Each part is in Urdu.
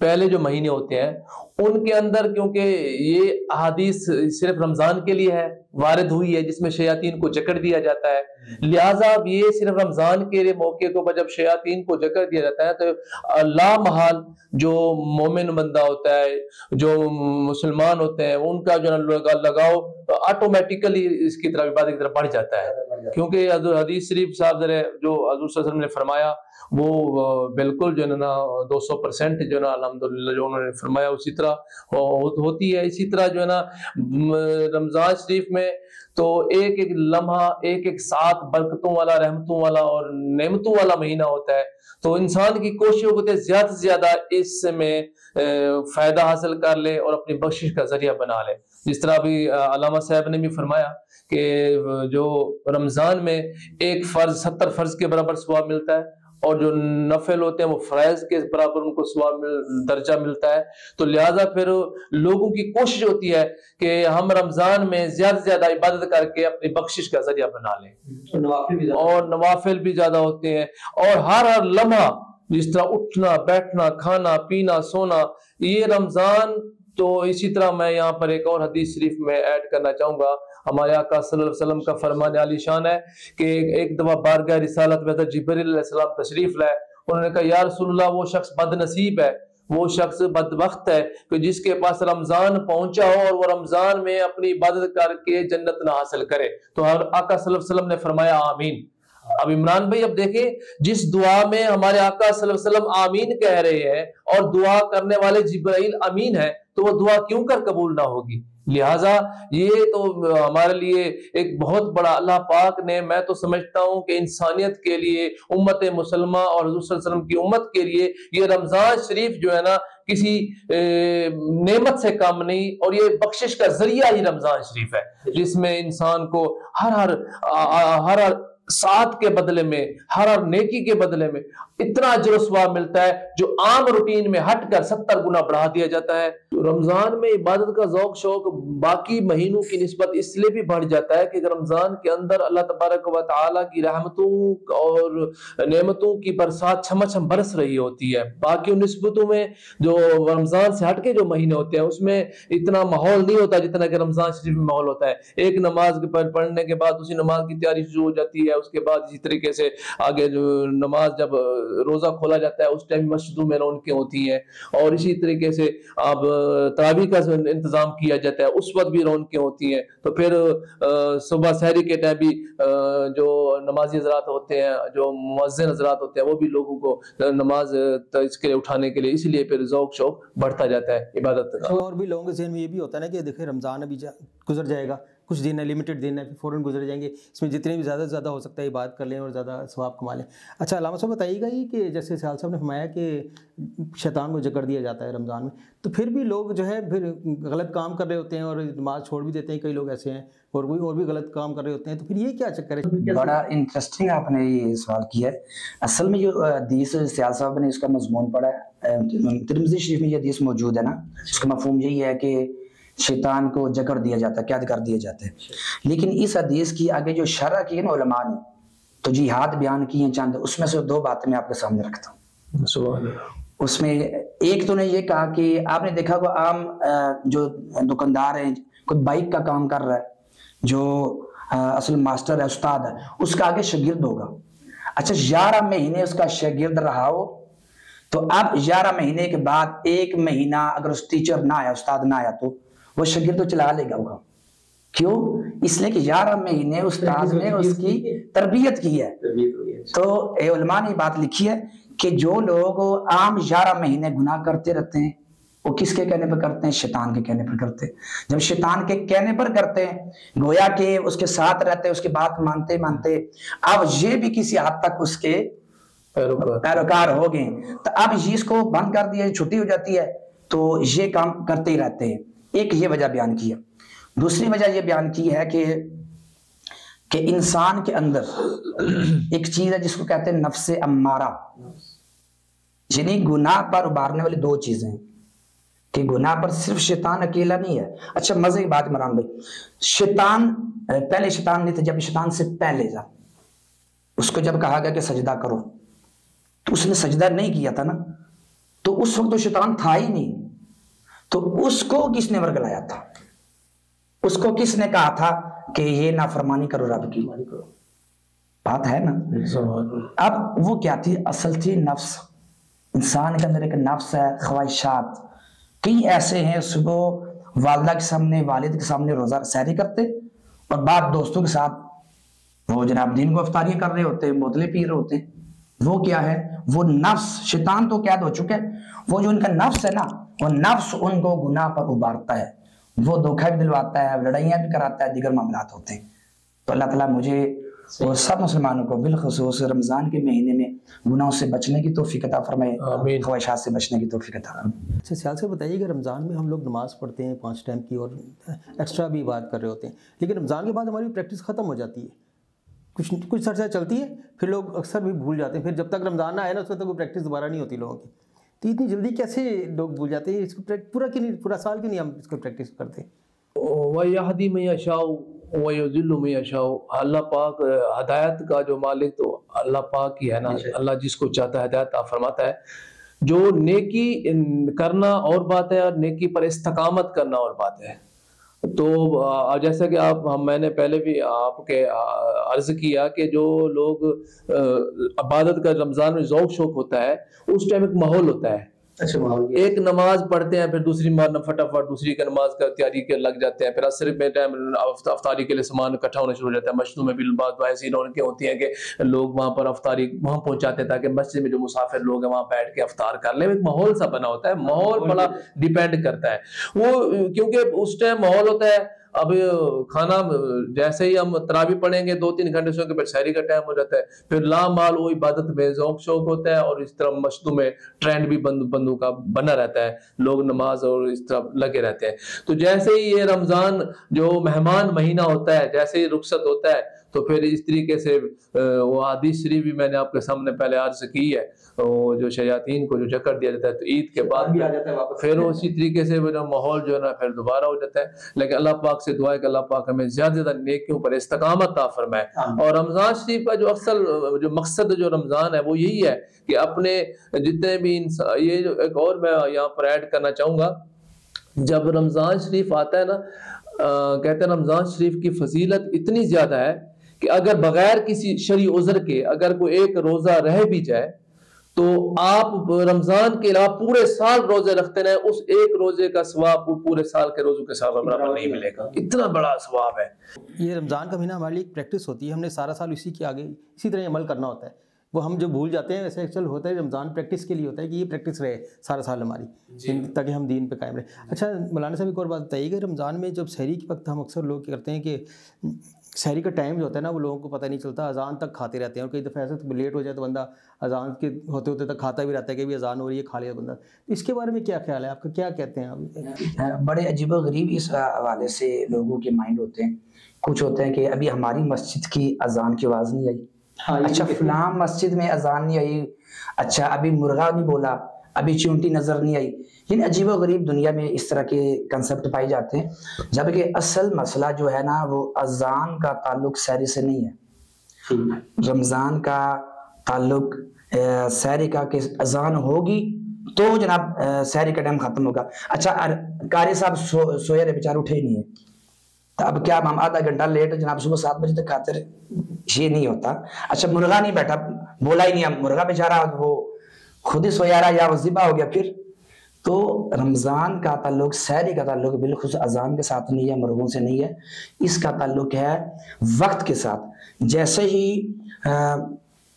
پہلے جو مہینے ہوتے ہیں ان کے اندر کیونکہ یہ احادیث صرف رمضان کے لیے ہے وارد ہوئی ہے جس میں شیاطین کو جکڑ دیا جاتا ہے، لہٰذا اب یہ صرف رمضان کے موقع کو جب شیاطین کو جکڑ دیا جاتا ہے تو لا محال جو مومن بندہ ہوتا ہے جو مسلمان ہوتے ہیں ان کا جو لگاؤ آٹومیٹیکلی اس کی طرف عبادت کی طرف بڑھ جاتا ہے، کیونکہ حدیث شریف صاحب ذرا جو حضور صلی اللہ علیہ وسلم نے فرمایا وہ بالکل جو ہے نا 200% جو ہے نا الحمدللہ جو انہوں نے فرمایا اسی طرح ہوتی ہے۔ اسی طرح جو ہے نا رمضان شریف میں تو ایک ایک لمحہ ایک ایک ساتھ برکتوں والا رحمتوں والا اور نعمتوں والا مہینہ ہوتا ہے، تو انسان کی کوشش ہوتی ہے زیادہ سے زیادہ اس میں فائدہ حاصل کر لے اور اپنی بخشش کا ذریعہ بنا لے۔ جس طرح بھی علامہ صاحب نے بھی فرمایا کہ جو رمضان میں ایک فرض 70 فرض کے برابر ثواب ملتا ہے اور جو نفل ہوتے ہیں وہ فرائض کے برابر ان کو ثواب درجہ ملتا ہے، تو لہٰذا پھر لوگوں کی کوشش ہوتی ہے کہ ہم رمضان میں زیادہ سے زیادہ عبادت کر کے اپنی بخشش کا ذریعہ بنا لیں، اور نوافل بھی زیادہ ہوتے ہیں، اور ہر لمحہ جس طرح اٹھنا بیٹھنا کھانا پینا سونا یہ رمضان۔ تو اسی طرح میں یہاں پر ایک اور حدیث شریف میں ایڈ کرنا چاہوں گا، ہمارے آقا صلی اللہ علیہ وسلم کا فرمان عالی شان ہے کہ ایک دفعہ بارگاہ رسالت میں حضرت جبرائیل علیہ السلام تشریف لائے، انہوں نے کہا یا رسول اللہ وہ شخص بد نصیب ہے، وہ شخص بدبخت ہے کہ جس کے پاس رمضان پہنچا ہو اور وہ رمضان میں اپنی عبادت کر کے جنت نہ حاصل کرے، تو آقا صلی اللہ علیہ وسلم نے فرمایا آمین۔ اب عمران بھائی اب دیکھیں جس دعا میں ہمارے آقا صلی اللہ علیہ وسلم آمین کہہ رہے ہیں اور دعا کرنے والے جبرائیل امین ہے، تو وہ دعا کیوں کر قبول نہ ہوگی؟ لہٰذا یہ تو ہمارے لیے ایک بہت بڑا اللہ پاک نے، میں تو سمجھتا ہوں کہ انسانیت کے لیے امت مسلمہ اور حضور صلی اللہ علیہ وسلم کی امت کے لیے یہ رمضان شریف جو ہے نا کسی نعمت سے کم نہیں، اور یہ بخشش کا ذریعہ ہی رمضان شریف ہے جس میں انسان کو ہر ساتھ کے بدلے میں ہر نیکی کے بدلے میں اتنا اجر و ثواب ملتا ہے جو عام روٹین میں ہٹ کر 70 گنا بڑھا دیا جاتا ہے۔ رمضان میں عبادت کا ذوق شوق باقی مہینوں کی نسبت اس لیے بھی بڑھ جاتا ہے کہ رمضان کے اندر اللہ تبارک و تعالیٰ کی رحمتوں اور نعمتوں کی برسات چھم چھم برس رہی ہوتی ہے۔ باقی نسبتوں میں جو رمضان سے ہٹ کے جو مہینے ہوتے ہیں اس میں اتنا ماحول نہیں ہوتا جتنا کہ رمضان شریف میں ماحول ہوتا ہے۔ ایک نماز پڑھنے کے بعد اسی نماز کی تیاری شروع ہو جاتی ہے، اس کے بعد اسی طریقے سے آگے جو نماز جب روزہ کھولا جاتا ہے اس ٹائم مسجدوں میں رونقیں ہوتی ہیں، اور اسی طریقے سے اب تراویح کا انتظام کیا جاتا ہے اس وقت بھی رونقیں ہوتی ہیں۔ تو پھر صبح سحری کے ٹائم بھی جو نمازی حضرات ہوتے ہیں جو مؤذن حضرات ہوتے ہیں وہ بھی لوگوں کو نماز اس کے لیے اٹھانے کے لیے، اس لیے پھر ذوق شوق بڑھتا جاتا ہے عبادت کا۔ اور بھی لوگوں کے ذہن میں یہ بھی ہوتا ہے نا کہ دیکھیں رمضان ابھی گزر جائے گا، کچھ دن ہے، لمیٹڈ دن ہے، پھر فوراً گزر جائیں گے، اس میں جتنے بھی زیادہ سے زیادہ ہو سکتا ہے عبادت کر لیں اور زیادہ ثواب کما لیں۔ اچھا علامہ صاحب بتائیے گا یہ کہ جیسے سیال صاحب نے فرمایا کہ شیطان کو جکڑ دیا جاتا ہے رمضان میں، تو پھر بھی لوگ جو ہے پھر غلط کام کر رہے ہوتے ہیں اور نماز چھوڑ بھی دیتے ہیں، کئی لوگ ایسے ہیں اور کوئی اور بھی غلط کام کر رہے ہوتے ہیں، تو پھر یہ کیا چکر ہے؟ بڑا انٹرسٹنگ آپ نے یہ سوال کیا ہے۔ اصل میں جو حدیث سیال صاحب نے اس کا مضمون پڑھا ہے، ترمذی شریف میں یہ حدیث موجود ہے نا، اس کا مفہوم یہی ہے کہ شیطان کو جکڑ دیا جاتا ہے، قید کر دیا جاتا ہے۔ لیکن اس حدیث کی آگے جو شرح کی ہے نا علماء نے، تو جہاد بیان کی ہیں چند، اس میں سے 2 باتیں میں آپ کے سامنے رکھتا ہوں۔ سبحان اللہ۔ اس میں ایک تو نے یہ کہا کہ آپ نے دیکھا کہ عام جو دکاندار ہیں، کوئی بائک کا کام کر رہا ہے، جو اصل ماسٹر ہے استاد ہے، اس کا آگے شاگرد ہوگا۔ اچھا 11 مہینے اس کا شاگرد رہا ہو، تو اب 11 مہینے کے بعد 1 مہینہ اگر اس ٹیچر نہ آیا، استاد نہ آیا، تو وہ شاگرد تو چلا لے گا ہوگا۔ کیوں؟ اس لیے کہ 11 مہینے استاد نے اس کی تربیت کی ہے۔ تو علماء نے بات لکھی ہے کہ جو لوگ عام 11 مہینے گناہ کرتے رہتے ہیں، وہ کس کے کہنے پر کرتے ہیں؟ شیطان کے کہنے پر کرتے ہیں۔ جب شیطان کے کہنے پر کرتے ہیں، گویا کہ اس کے ساتھ رہتے، اس کی بات مانتے مانتے اب یہ بھی کسی حد تک اس کے پیروکار ہو گئے، تو اب یہ اس کو بند کر دیا، چھٹی ہو جاتی ہے، تو یہ کام کرتے ہی رہتے ہیں۔ ایک یہ وجہ بیان کی ہے۔ دوسری وجہ یہ بیان کی ہے کہ انسان کے اندر ایک چیز ہے جس کو کہتے ہیں نفس امارہ، یعنی گناہ پر ابھارنے والی 2 چیزیں ہیں، کہ گناہ پر صرف شیطان اکیلا نہیں ہے۔ اچھا مزے کی بات عمران بھائی، شیطان پہلے شیطان نہیں تھا، جب شیطان سے پہلے تھا، اس کو جب کہا گیا کہ سجدہ کرو تو اس نے سجدہ نہیں کیا تھا نا، تو اس وقت تو شیطان تھا ہی نہیں، تو اس کو کس نے ورگلایا تھا؟ اس کو کس نے کہا تھا کہ یہ نافرمانی کرو رب کی؟ بات ہے نا۔ اب وہ کیا تھی؟ اصل تھی نفس، انسان کے اندر ایک نفس ہے، خواہشات۔ کئی ایسے ہیں صبح والدہ کے سامنے، والد کے سامنے روزہ سحری کرتے، اور بعد دوستوں کے ساتھ وہ جناب دین کو افطاریاں کر رہے ہوتے ہیں، بوتلیں پی رہے ہوتے ہیں۔ وہ کیا ہے؟ وہ نفس، شیطان تو قید ہو چکا ہے۔ وہ جو ان کا نفس ہے نا، وہ نفس ان کو گناہ پر ابھارتا ہے، وہ دھوکہ بھی دلواتا ہے، لڑائیاں بھی کراتا ہے، دیگر معاملات ہوتے ہیں۔ تو اللہ تعالیٰ مجھے اور سب مسلمانوں کو بالخصوص رمضان کے مہینے میں گناہوں سے بچنے کی توفیق عطا فرمائے، خواہشات سے بچنے کی توفیق عطا فرمائے۔ اچھا سیال سے بتائیے کہ رمضان میں ہم لوگ نماز پڑھتے ہیں 5 ٹائم کی اور ایکسٹرا بھی بات کر رہے ہوتے ہیں، لیکن رمضان کے بعد ہماری پریکٹس ختم ہو جاتی ہے، کچھ عرصہ چلتی ہے، پھر لوگ اکثر بھی بھول جاتے ہیں، پھر جب تک رمضان نہ آئے نا اس وقت تک وہ پریکٹس دوبارہ نہیں ہوتی لوگوں کی۔ تو اتنی جلدی کیسے لوگ بھول جاتے ہیں؟ اس کو پورا سال کیوں نہیں ہم اس کو پریکٹس کرتے؟ وَيَهْدِي مَن يَشَاءُ وَيُضِلُّ مَن يَشَاءُ۔ اللہ پاک ہدایت کا جو مالک تو اللہ پاک ہی ہے نا، اللہ جس کو چاہتا ہے ہدایت عطا فرماتا ہے۔ جو نیکی کرنا اور بات ہے، اور نیکی پر استقامت کرنا اور بات ہے۔ تو جیسا کہ میں نے پہلے بھی آپ کے عرض کیا کہ جو لوگ عبادت کا رمضان میں ذوق شوق ہوتا ہے، اس ٹائم ایک ماحول ہوتا ہے، ایک نماز پڑھتے ہیں، پھر دوسری فٹافٹ دوسری کا نماز کا تیاری کے لگ جاتے ہیں، پھر عصر میں ٹائم افطاری کے لیے سامان اکٹھا ہونا شروع ہو جاتا ہے۔ مسجدوں میں بھی بات ایسی رونقیں ہوتی ہیں کہ لوگ وہاں پر افطاری وہاں پہنچاتے ہیں تاکہ مسجد میں جو مسافر لوگ ہیں وہاں بیٹھ کے افطار کر لیں۔ ایک ماحول سا بنا ہوتا ہے، ماحول بڑا ڈیپینڈ کرتا ہے وہ، کیونکہ اس ٹائم ماحول ہوتا ہے۔ اب کھانا جیسے ہی ہم تراویح پڑھیں گے 2-3 گھنٹے سے پھر سحری کا ٹائم ہو جاتا ہے، پھر لامال وہ عبادت میں ذوق شوق ہوتا ہے، اور اس طرح مسجدوں میں ٹرینڈ بھی بندوں کا بنا رہتا ہے، لوگ نماز اور اس طرح لگے رہتے ہیں۔ تو جیسے ہی یہ رمضان جو مہمان مہینہ ہوتا ہے، جیسے ہی رخصت ہوتا ہے، تو پھر اس طریقے سے وہ حدیث شریف بھی میں نے آپ کے سامنے پہلے عرض کی ہے، جو شیاطین کو جو چکر دیا جاتا ہے تو عید کے بعد بھی آ جاتا ہے واپس، پھر اسی طریقے سے وہ ماحول جو ہے نا پھر دوبارہ ہو جاتا ہے۔ لیکن اللہ پاک سے دعا ہے کہ اللہ پاک ہمیں زیادہ زیادہ نیکیوں پر استقامت عطا فرمائے۔ اور رمضان شریف کا جو اصل جو مقصد جو رمضان ہے وہ یہی ہے کہ اپنے جتنے بھی یہ جو ایک اور میں یہاں پر ایڈ کرنا چاہوں گا، جب رمضان شریف آتا ہے نا، کہتے ہیں رمضان شریف کی فضیلت اتنی زیادہ ہے کہ اگر بغیر کسی شرعی عذر کے اگر کوئی ایک روزہ رہ بھی جائے تو آپ رمضان کے علاوہ پورے سال روزے رکھتے رہے، اس ایک روزے کا ثواب پورے سال کے روزوں کے ثواب برابر نہیں ملے گا، اتنا بڑا ثواب ہے۔ یہ رمضان کا مہینہ ہمارے لیے ایک پریکٹس ہوتی ہے، ہم نے سارا سال اسی کے آگے اسی طرح عمل کرنا ہوتا ہے۔ وہ ہم جو بھول جاتے ہیں ویسے ایکچوئل ہوتا ہے رمضان پریکٹس کے لیے ہوتا ہے کہ یہ پریکٹس رہے سارا سال ہماری، تاکہ ہم دین پہ قائم رہیں۔ اچھا مولانا صاحب ایک اور بات بتائیے کہ رمضان میں جب سحری کے وقت ہم اکثر لوگ کیا کرتے ہیں کہ سحری کا ٹائم جو ہوتا ہے نا وہ لوگوں کو پتہ نہیں چلتا، اذان تک کھاتے رہتے ہیں، اور کئی دفعہ ایسے لیٹ ہو جائے تو بندہ اذان کے ہوتے ہوتے تک کھاتا بھی رہتا ہے کہ بھی اذان ہو رہی ہے، کھا لیا بندہ۔ اس کے بارے میں کیا خیال ہے آپ کا، کیا کہتے ہیں آپ؟ بڑے عجیب و غریب اس حوالے سے لوگوں کے مائنڈ ہوتے ہیں۔ کچھ ہوتے ہیں کہ ابھی ہماری مسجد کی اذان کی آواز نہیں آئی، اچھا فلاں مسجد میں اذان نہیں آئی، اچھا ابھی مرغا نہیں بولا، ابھی چونٹی نظر نہیں آئی۔ یعنی عجیب و غریب دنیا میں اس طرح کے کنسپٹ پائے جاتے ہیں، جبکہ اصل مسئلہ جو ہے نا وہ اذان کا تعلق سحری سے نہیں ہے۔ رمضان کا تعلق سحری کا کہ اذان ہوگی تو جناب سحری کا ٹائم ختم ہوگا۔ اچھا قاری صاحب سویا رہے بیچارے اٹھے ہی نہیں ہے، تو اب کیا ہم آدھا گھنٹہ لیٹ جناب صبح 7 بجے تک کھاتے رہے؟ یہ نہیں ہوتا۔ اچھا مرغا نہیں بیٹھا، بولا ہی نہیں، مرغا بیچارہ وہ خود ہی سویا رہا یا وہ ذبح ہو گیا پھر۔ تو رمضان کا تعلق سحری کا تعلق بالخصوص اذان کے ساتھ نہیں ہے، مرغوں سے نہیں ہے، اس کا تعلق ہے وقت کے ساتھ۔ جیسے ہی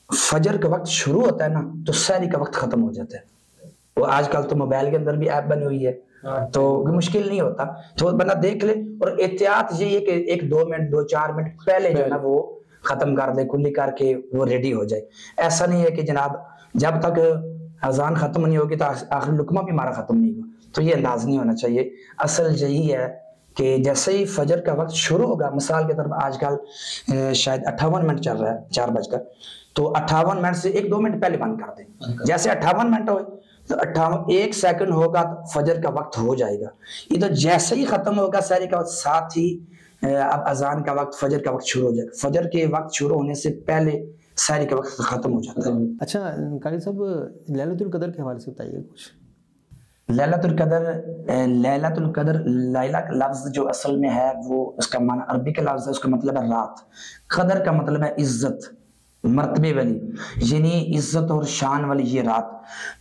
فجر کا وقت شروع ہوتا ہے نا تو سحری کا وقت ختم ہو جاتا ہے۔ وہ آج کل تو موبائل کے اندر بھی ایپ بنی ہوئی ہے تو مشکل نہیں ہوتا، تو بندہ دیکھ لے، اور احتیاط یہ ہے کہ 1-2 منٹ 2-4 منٹ پہلے جو ہے نا وہ ختم کر دے، کلی کر کے وہ ریڈی ہو جائے۔ ایسا نہیں ہے کہ جناب جب تک اذان ختم نہیں ہوگی تو آخر لقمہ بھی ہمارا ختم نہیں ہوگا، تو یہ انداز نہیں ہونا چاہیے۔ اصل یہی ہے کہ جیسے ہی فجر کا وقت شروع ہوگا، مثال کے طور پر آج کل شاید 58 منٹ چل رہا ہے 4 بج کر، تو 58 منٹ سے 1-2 منٹ پہلے بند کر دیں۔ جیسے 58 منٹ ہوئے تو 1 سیکنڈ ہوگا تو فجر کا وقت ہو جائے گا۔ یہ تو جیسے ہی ختم ہوگا سحری کا وقت، ساتھ ہی اب اذان کا وقت، فجر کا وقت شروع ہو جائے گا۔ فجر کے وقت شروع ہونے سے پہلے سحری کے وقت ختم ہو جاتا ہے۔ اچھا قاری صاحب، لیلۃ القدر کے حوالے سے بتائیے کچھ۔ لیلۃ القدر لیلہ کا لفظ جو اصل میں ہے وہ اس کا معنی عربی کا لفظ ہے، اس کا مطلب ہے رات، قدر کا مطلب ہے عزت، مرتبے والی، یعنی عزت اور شان والی یہ رات۔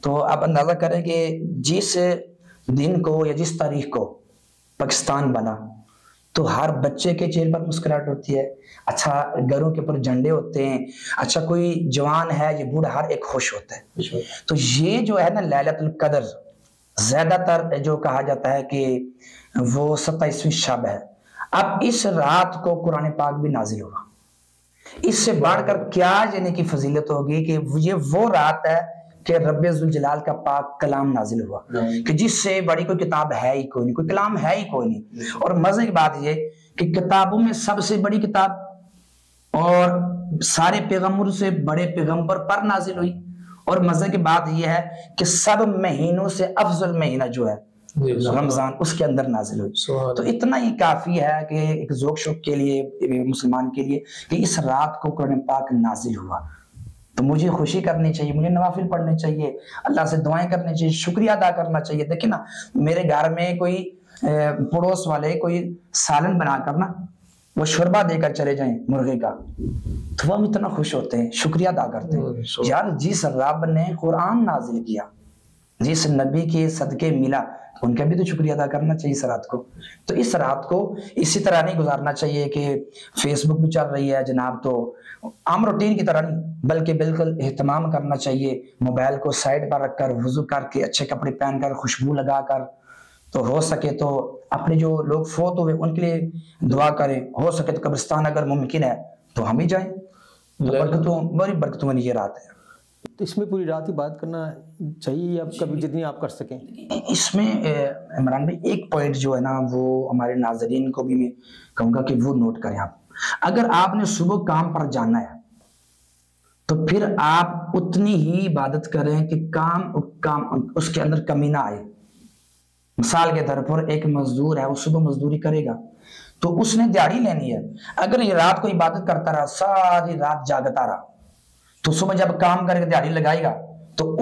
تو آپ اندازہ کریں کہ جس دن کو یا جس تاریخ کو پاکستان بنا تو ہر بچے کے چہرے پر مسکراہٹ ہوتی ہے، اچھا گھروں کے اوپر جھنڈے ہوتے ہیں، اچھا کوئی جوان ہے یا بوڑھا ہر ایک خوش ہوتا ہے۔ تو یہ جو ہے نا لیلۃ القدر، زیادہ تر جو کہا جاتا ہے کہ وہ 27ویں شب ہے۔ اب اس رات کو قرآن پاک بھی نازل ہوا، اس سے بڑھ کر کیا یعنی کہ فضیلت ہوگی کہ یہ وہ رات ہے کہ رب ذوالجلال کا پاک کلام نازل ہوا، کہ جس سے بڑی کوئی کتاب ہے ہی کوئی نہیں، کوئی کلام ہے ہی کوئی نہیں۔ اور مزے کی بات یہ کہ کتابوں میں سب سے بڑی کتاب اور سارے پیغمبر سے بڑے پیغمبر پر نازل ہوئی، اور مزے کی بات یہ ہے کہ سب مہینوں سے افضل مہینہ جو ہے رمضان اس کے اندر نازل ہوئی۔ تو اتنا ہی کافی ہے کہ ایک ذوق شوق کے لیے، مسلمان کے لیے، کہ اس رات کو قرآن پاک نازل ہوا۔ تو مجھے خوشی کرنی چاہیے، مجھے نوافل پڑھنے چاہیے، اللہ سے دعائیں کرنی چاہیے، شکریہ ادا کرنا چاہیے۔ دیکھیں نا، میرے گھر میں کوئی پڑوس والے کوئی سالن بنا کر نا وہ شوربہ دے کر چلے جائیں مرغے کا، تو ہم اتنا خوش ہوتے ہیں، شکریہ ادا کرتے ہیں۔ یار جس رب نے قرآن نازل کیا، جس نبی کے صدقے ملا، ان کا بھی تو شکریہ ادا کرنا چاہیے اس رات کو۔ تو اس رات کو اسی طرح نہیں گزارنا چاہیے کہ فیس بک بھی چل رہی ہے جناب تو عام روٹین کی طرح نہیں، بلکہ بالکل اہتمام کرنا چاہیے، موبائل کو سائڈ پر رکھ کر، وضو کر کے، اچھے کپڑے پہن کر، خوشبو لگا کر، تو ہو سکے تو اپنے جو لوگ فوت ہوئے ان کے لیے دعا کریں، ہو سکے تو قبرستان اگر ممکن ہے تو ہم ہی جائیں، بڑی برکتوں والی یہ رات ہے۔ تو اس میں پوری رات ہی بات کرنا چاہیے یا کبھی جتنی آپ کر سکیں؟ اس میں عمران بھائی ایک پوائنٹ جو ہے نا وہ ہمارے ناظرین کو بھی میں کہوں گا کہ وہ نوٹ کریں۔ آپ اگر آپ نے صبح کام پر جانا ہے تو پھر آپ اتنی ہی عبادت کریں کہ کام اس کے اندر کمی نہ آئے۔ مثال کے طور پر ایک مزدور ہے، وہ صبح مزدوری کرے گا تو اس نے دیہڑی لینی ہے، اگر یہ رات کو عبادت کرتا رہا، ساری رات جاگتا رہا، تو صبح جب کام کرے گا دیہڑی لگائے گا تو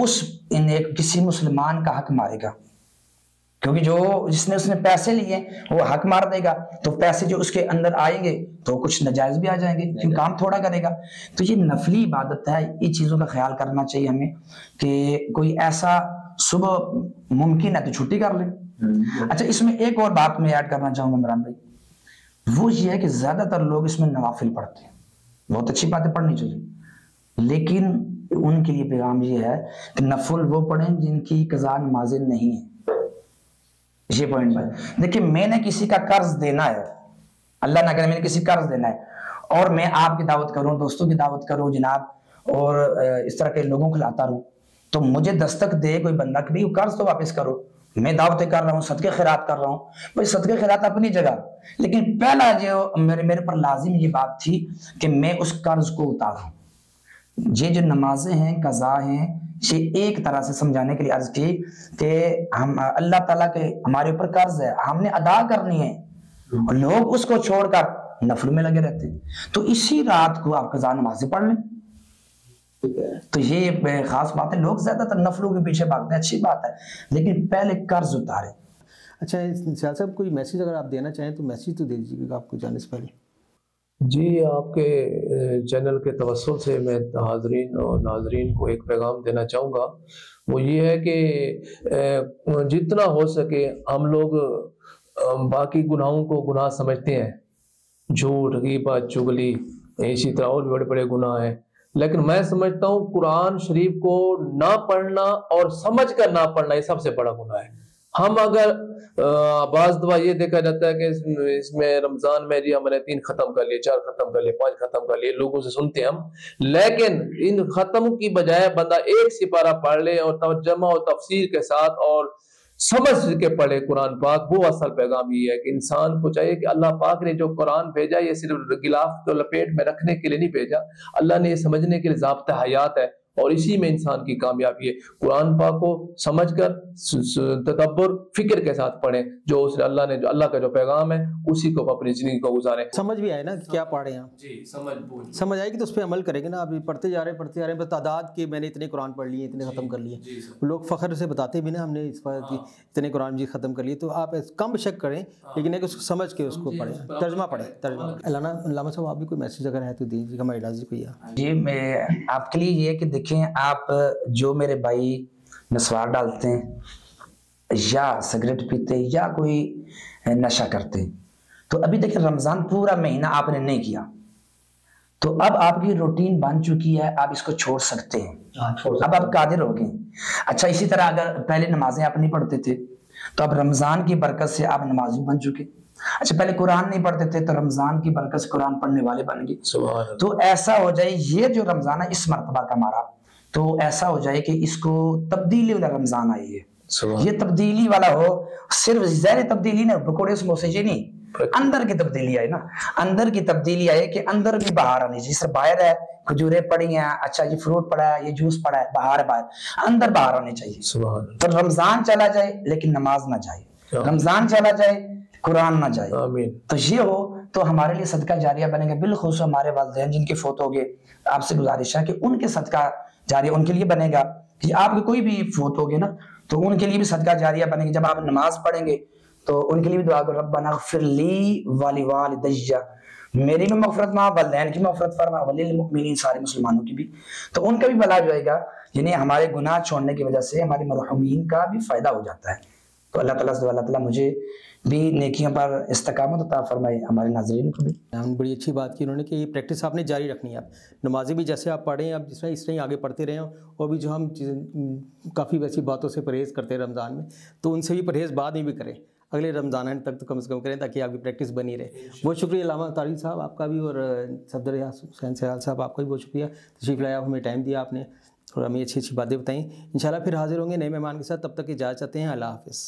کسی مسلمان کا حق مارے گا، کیونکہ جس نے اس نے پیسے لیے وہ حق مار دے گا، تو پیسے جو اس کے اندر آئیں گے تو کچھ ناجائز بھی آ جائیں گے کیونکہ کام تھوڑا کرے گا۔ تو یہ نفلی عبادت ہے، یہ چیزوں کا خیال کرنا چاہیے ہمیں کہ کوئی ایسا صبح ممکن ہے تو چھٹی کر لیں۔ اچھا اس میں ایک اور بات میں ایڈ کرنا چاہوں گا عمران بھائی، وہ یہ ہے کہ زیادہ تر لوگ اس میں نوافل پڑھتے ہیں، بہت اچھی باتیں پڑھنی چاہیے، لیکن ان کے لیے پیغام یہ ہے کہ نفل وہ پڑھیں جن کی قضا نمازیں نہیں ہیں۔ یہ پوائنٹ ہے۔ دیکھیں میں نے کسی کا قرض دینا ہے، اللہ نہ کرے میں نے کسی قرض دینا ہے اور میں آپ کی دعوت کروں، دوستوں کی دعوت کروں جناب، اور اس طرح کے لوگوں کو لاتا رہوں، تو مجھے دستک دے کوئی بندہ کہ بھائی قرض تو واپس کرو، میں دعوتیں کر رہا ہوں، صدقے خیرات کر رہا ہوں، بھائی صدقے خیرات اپنی جگہ، لیکن پہلا جو میرے پر لازم یہ بات تھی کہ میں اس قرض کو اتاروں۔ یہ جو نمازیں ہیں، قضا ہیں، یہ ایک طرح سے سمجھانے کے لیے عرض کی کہ ہم اللہ تعالیٰ کے ہمارے اوپر قرض ہے، ہم نے ادا کرنی ہے، اور لوگ اس کو چھوڑ کر نفل میں لگے رہتے ہیں۔ تو اسی رات کو آپ قضا نمازیں پڑھ لیں، تو یہ خاص بات ہے۔ لوگ زیادہ تر نفلوں کے پیچھے بھاگتے ہیں، اچھی بات ہے، لیکن پہلے قرض اتارے۔ اچھا سیال صاحب کوئی میسیج اگر آپ دینا چاہیں تو میسیج تو دے دیجیے گا آپ کو جانے سے پہلے۔ جی آپ کے چینل کے توسل سے میں حاضرین اور ناظرین کو ایک پیغام دینا چاہوں گا، وہ یہ ہے کہ جتنا ہو سکے ہم لوگ باقی گناہوں کو گناہ سمجھتے ہیں، جھوٹ، غیبت، چغلی، اسی طرح اور بھی بڑے بڑے گناہ ہیں، لیکن میں سمجھتا ہوں قرآن شریف کو نہ پڑھنا اور سمجھ کر نہ پڑھنا یہ سب سے بڑا گناہ ہے۔ ہم اگر بعض دفعہ یہ دیکھا جاتا ہے کہ اس میں رمضان میں جی ہم نے 3 ختم کر لیے، 4 ختم کر لیے، 5 ختم کر لیے، لوگوں سے سنتے ہیں ہم، لیکن ان ختم کی بجائے بندہ ایک سپارہ پڑھ لے اور ترجمہ اور تفسیر کے ساتھ اور سمجھ کے پڑھے قرآن پاک، وہ اصل پیغام یہ ہے کہ انسان کو چاہیے کہ اللہ پاک نے جو قرآن بھیجا یہ صرف غلاف کو لپیٹ میں رکھنے کے لیے نہیں بھیجا، اللہ نے یہ سمجھنے کے لیے ضابطہ حیات ہے، اور اسی میں انسان کی کامیابی ہے. قرآن پاک کو سمجھ کر تدبر فکر کے ساتھ پڑھیں, جو اس اللہ نے جو اللہ کا جو پیغام ہے اسی کو اپنی زندگی کو گزاریں. سمجھ بھی آئے نا کہ کیا پڑھ رہے ہیں آپ, جی سمجھ آئے گی تو اس پہ عمل کریں گے نا. ابھی پڑھتے جا رہے ہیں بس تعداد کہ میں نے اتنے قرآن پڑھ لیے, اتنے ختم کر لیے. لوگ فخر سے بتاتے بھی نا ہم نے اس بات کی اتنے قرآن جی ختم کر لیے. تو آپ کم شک کریں لیکن ایک اس کو سمجھ کے اس کو پڑھیں, ترجمہ پڑھیں. علامہ صاحب آپ بھی کوئی میسیج اگر ہے تو دیجیے ہمارے اجازت کوئی ہے. جی میں آپ کے لیے یہ کہ دیکھیں, آپ جو میرے بھائی نسوار ڈالتے ہیں یا سگریٹ پیتے یا کوئی نشہ کرتے ہیں, تو ابھی دیکھیں رمضان پورا مہینہ آپ نے نہیں کیا, تو اب آپ کی روٹین بن چکی ہے, آپ اس کو چھوڑ سکتے ہیں. اب آپ قادر ہو گئے. اچھا اسی طرح اگر پہلے نمازیں آپ نہیں پڑھتے تھے تو اب رمضان کی برکت سے آپ نمازی بن چکے. اچھا پہلے قرآن نہیں پڑھتے تھے تو رمضان کی برکت سے قرآن پڑھنے والے بن گئے. تو ایسا ہو جائے یہ جو رمضان ہے اس مرتبہ کا ہمارا, تو ایسا ہو جائے کہ اس کو تبدیلی والا رمضان آئی ہے. یہ تبدیلی والا ہو, صرف ظاہر تبدیلی نہیں, پکوڑے سموسے یہ نہیں, اندر کی تبدیلی آئے نا. اندر کی تبدیلی آئے کہ اندر بھی باہر آنی چاہیے. صرف باہر ہے کھجوریں پڑی ہیں, اچھا یہ فروٹ پڑا ہے, یہ جوس پڑا ہے, باہر باہر, اندر باہر آنی چاہیے. تو رمضان چلا جائے لیکن نماز نہ جائے, رمضان چلا جائے قرآن نہ جائے. تو یہ ہو تو ہمارے لیے صدقہ جاریہ بنے گا. بالخصوص ہمارے والدین جن کے فوت ہو گئے, آپ سے گزارش ہے کہ ان کے صدقہ جاریہ ان کے لیے بنے گا. کہ آپ کے کوئی بھی فوت ہو گئے نا تو ان کے لیے بھی صدقہ جاریہ بنے گا. جب آپ نماز پڑھیں گے تو ان کے لیے بھی دعا کرو, ربنا اغفر لی ولوالدی, میری بھی مغفرت فرما, والدین کی مغفرت فرما, وللمؤمنین, سارے مسلمانوں کی بھی. تو ان کا بھی بھلا جو گا, یعنی ہمارے گناہ چھوڑنے کی وجہ سے ہمارے مرحومین کا بھی فائدہ ہو جاتا ہے. تو اللہ تعالیٰ سے اللہ تعالیٰ مجھے بھی نیکیوں پر استقامت عطا فرمائے, ہمارے ناظرین کو بھی. بڑی اچھی بات کی انہوں نے کہ یہ پریکٹس آپ نے جاری رکھنی ہے. آپ نمازیں بھی جیسے آپ پڑھیں, آپ جس طرح اس طرح آگے پڑھتے رہے ہوں, اور بھی جو ہم کافی ویسی باتوں سے پرہیز کرتے ہیں رمضان میں, تو ان سے بھی پرہیز بعد میں بھی کریں, اگلے رمضان تک تو کم سے کم کریں تاکہ آپ کی پریکٹس بنی رہے. بہت شکریہ علامہ طارق صاحب آپ کا بھی, اور صفدر حسین سہیل صاحب آپ کا بھی بہت شکریہ. تشریف لایا, ہمیں ٹائم دیا آپ نے اور ہمیں اچھی اچھی باتیں بتائیں. انشاءاللہ پھر حاضر ہوں گے نئے مہمان کے ساتھ. تب تک اجازت چاہتے ہیں. اللہ حافظ.